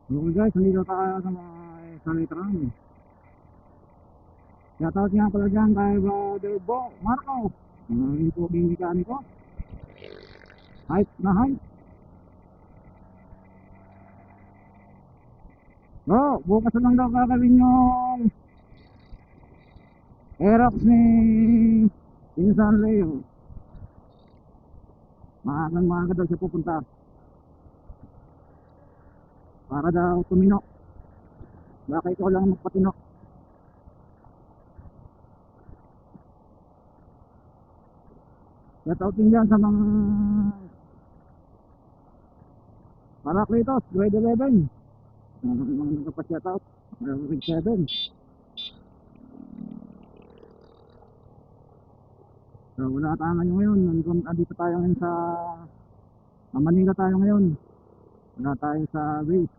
Okay guys, nandito tayo sa mga Salitran. Shoutout nga pala dyan kay Brother Bo Marco, ang poging mekaniko. Hype na hype. So, bukas na lang daw kakawin yung Aerox ni Pinsan Leo. Maagang daw siya pupunta para daw tumino. Baka ikaw lang magpatino. Shoutout din dyan sa mga Paraklitos, grade 11. Mga nagpa-shoutout, grade 7. So wala tayo ngayon, nandito tayo ngayon sa Manila tayo ngayon. Wala tayo sa base.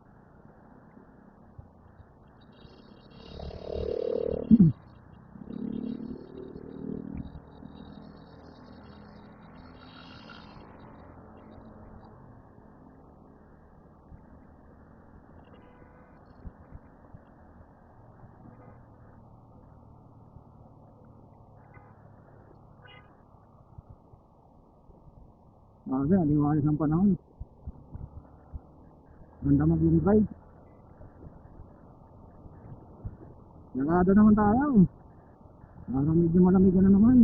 Kasi aliwalis ng panahon. Ganda mag-long drive. Nagada naman tayo. Parang medyo malamig na naman.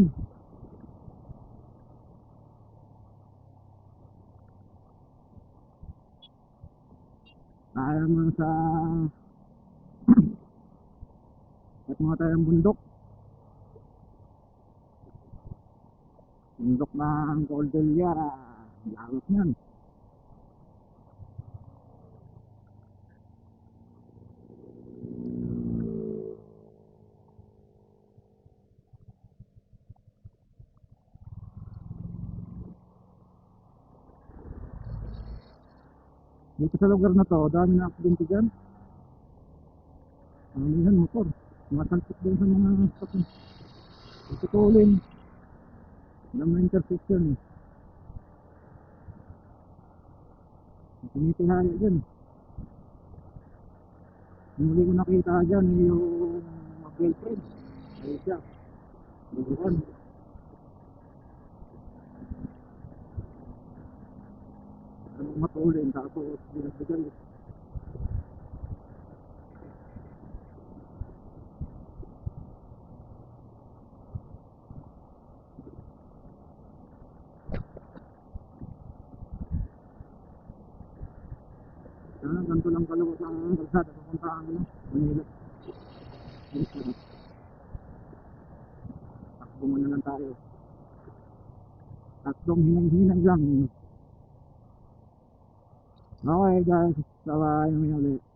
Tayo naman sa at mga tayong bundok. Bundok ng Cordillera. Lawak yan. Dito sa lugar na to, dami na aksidente dyan. Yan motor. Matalpit din sa mga stop. Tutulin. Alam na intersection eh. Tinitihaya dyan. Yung huli ko nakita dyan yung girlfriend. Ayun siya. Buwan. Matulin tapos binagbigal. Ganito lang kalawat ang kalsada papunta ang Manila. Takbo muna lang tayo. Tatlong hinay-hinay lang. Okay guys, bye-bye.